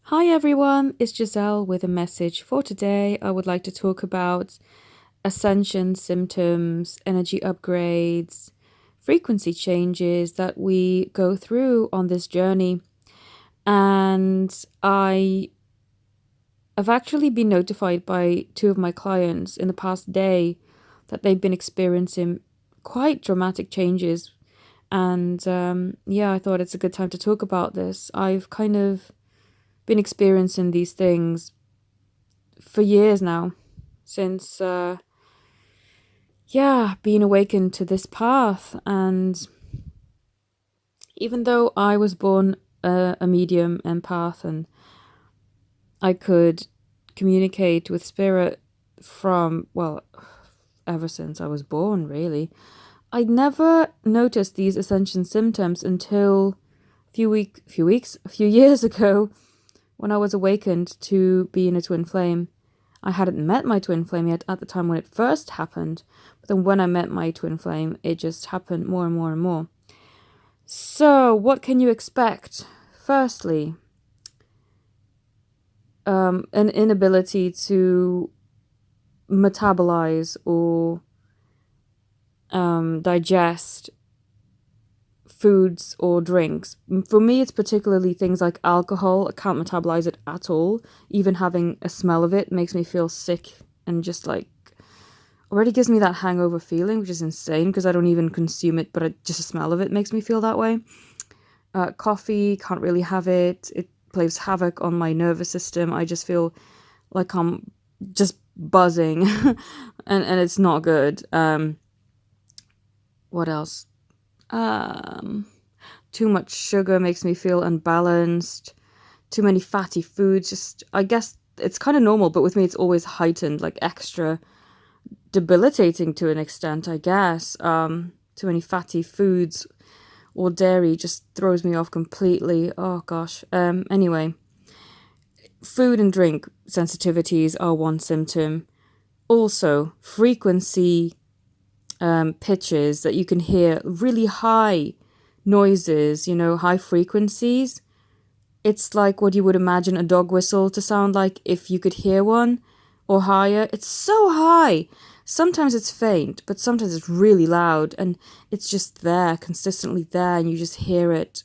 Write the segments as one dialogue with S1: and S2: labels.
S1: Hi everyone, it's Giselle with a message for today. I would like to talk about ascension symptoms, energy upgrades, frequency changes that we go through on this journey. And I have actually been notified by two of my clients in the past day that they've been experiencing quite dramatic changes. And I thought it's a good time to talk about this. I've kind of been experiencing these things for years now, since being awakened to this path. And even though I was born a medium empath and I could communicate with spirit from, well, ever since I was born, really, I never noticed these ascension symptoms until a few years ago, when I was awakened to being a twin flame. I hadn't met my twin flame yet at the time when it first happened, but then when I met my twin flame, it just happened more and more and more. So, what can you expect? Firstly, an inability to metabolize or digest foods or drinks. For me, it's particularly things like alcohol. I can't metabolize it at all. Even having a smell of it makes me feel sick and just like already gives me that hangover feeling, which is insane because I don't even consume it, but just the smell of it makes me feel that way. Coffee, can't really have it. It plays havoc on my nervous system. I just feel like I'm just buzzing and it's not good. What else? Too much sugar makes me feel unbalanced. Too many fatty foods. Just, I guess it's kind of normal, but with me, it's always heightened, like extra debilitating to an extent, I guess. Too many fatty foods or dairy just throws me off completely. Oh gosh. Anyway, food and drink sensitivities are one symptom. Also, frequency pitches that you can hear, really high noises, high frequencies. It's like what you would imagine a dog whistle to sound like if you could hear one, or higher. It's so high. Sometimes it's faint, but sometimes it's really loud, and it's just there, consistently there, and you just hear it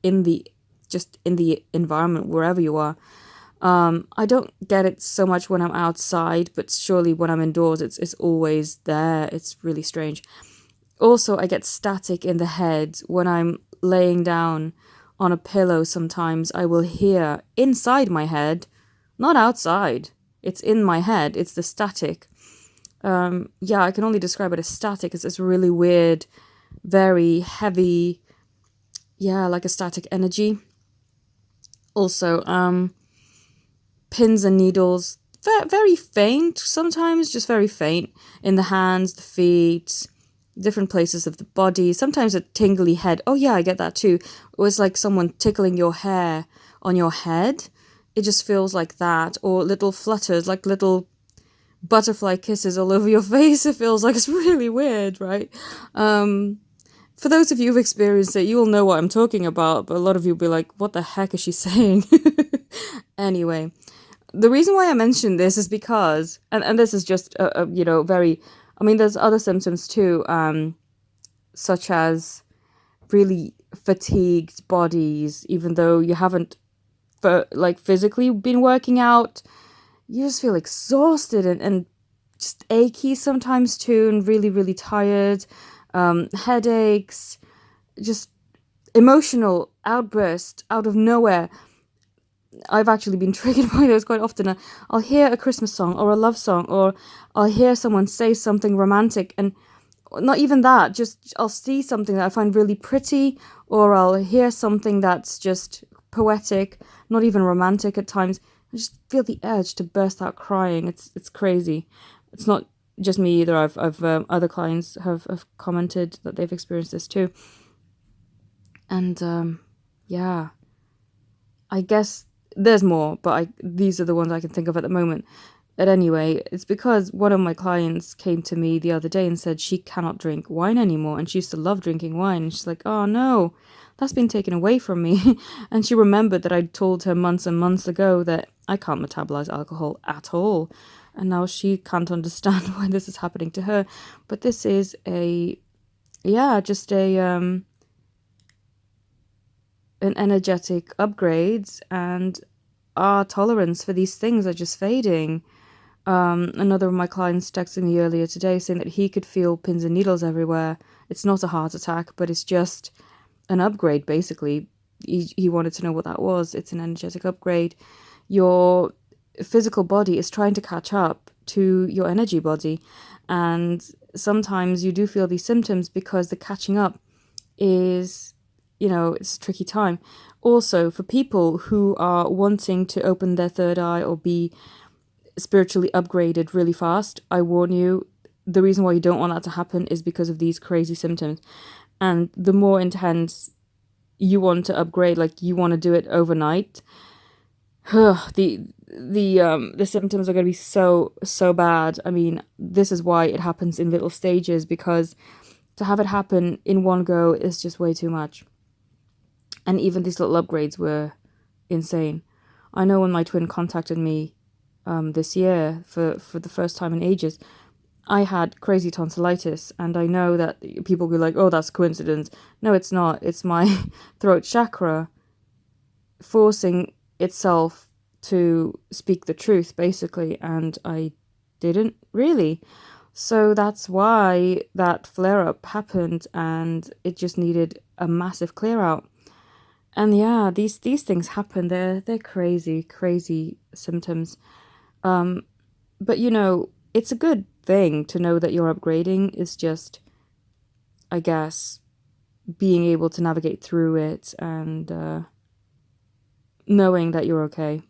S1: in the environment wherever you are. I don't get it so much when I'm outside, but surely when I'm indoors, it's always there. It's really strange. Also, I get static in the head when I'm laying down on a pillow. Sometimes I will hear inside my head, not outside. It's in my head. It's the static. I can only describe it as static. It's this really weird, very heavy, like a static energy. Also, pins and needles, very faint sometimes, just very faint in the hands, the feet, different places of the body. Sometimes a tingly head. Oh yeah, I get that too. It was like someone tickling your hair on your head. It just feels like that. Or little flutters, like little butterfly kisses all over your face. It feels like, it's really weird, right? For those of you who've experienced it, you will know what I'm talking about, but a lot of you will be like, what the heck is she saying? Anyway, the reason why I mentioned this is because, and this is just very, I mean, there's other symptoms too, such as really fatigued bodies, even though you haven't physically been working out. You just feel exhausted and just achy sometimes too, and really, really tired. Headaches, just emotional outburst out of nowhere. I've actually been triggered by those quite often. I'll hear a Christmas song or a love song, or I'll hear someone say something romantic, and not even that, just I'll see something that I find really pretty, or I'll hear something that's just poetic, not even romantic at times. I just feel the urge to burst out crying. It's crazy. It's not just me either. I've other clients have commented that they've experienced this too. And I guess there's more, but these are the ones I can think of at the moment. But anyway, it's because one of my clients came to me the other day and said she cannot drink wine anymore, and she used to love drinking wine. And she's like, oh no, that's been taken away from me. And she remembered that I'd told her months and months ago that I can't metabolize alcohol at all. And now she can't understand why this is happening to her. But this is just an energetic upgrades, and our tolerance for these things are just fading. Another of my clients texted me earlier today saying that he could feel pins and needles everywhere. It's not a heart attack, but it's just an upgrade, basically. He wanted to know what that was. It's an energetic upgrade. Your physical body is trying to catch up to your energy body. And sometimes you do feel these symptoms because the catching up is, it's a tricky time. Also, for people who are wanting to open their third eye or be spiritually upgraded really fast, I warn you, the reason why you don't want that to happen is because of these crazy symptoms. And the more intense you want to upgrade, like you want to do it overnight, the symptoms are going to be so bad. I mean, this is why it happens in little stages, because to have it happen in one go is just way too much. And even these little upgrades were insane. I know when my twin contacted me this year for the first time in ages, I had crazy tonsillitis, and I know that people will be like, oh, that's a coincidence. No, it's not. It's my throat chakra forcing itself to speak the truth, basically, and I didn't really. So that's why that flare-up happened, and it just needed a massive clear-out. And yeah, these things happen. They're crazy symptoms. But it's a good thing to know that you're upgrading. It's just, I guess, being able to navigate through it and knowing that you're okay.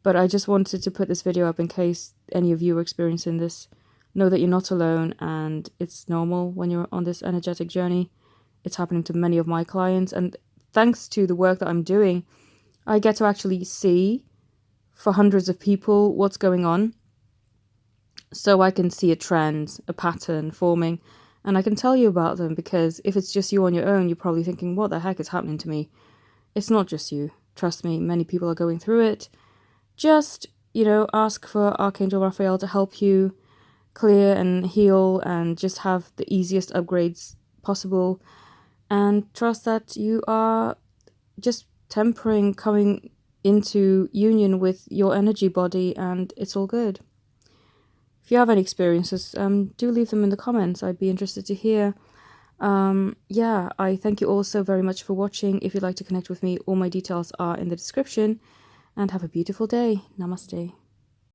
S1: But I just wanted to put this video up in case any of you are experiencing this. Know that you're not alone, and it's normal when you're on this energetic journey. It's happening to many of my clients, and thanks to the work that I'm doing, I get to actually see for hundreds of people what's going on. So I can see a trend, a pattern forming, and I can tell you about them, because if it's just you on your own, you're probably thinking, what the heck is happening to me? It's not just you. Trust me, many people are going through it. Just, ask for Archangel Raphael to help you clear and heal and just have the easiest upgrades possible. And trust that you are just tempering, coming into union with your energy body, and it's all good. If you have any experiences, do leave them in the comments. I'd be interested to hear. I thank you all so very much for watching. If you'd like to connect with me, all my details are in the description. And have a beautiful day. Namaste.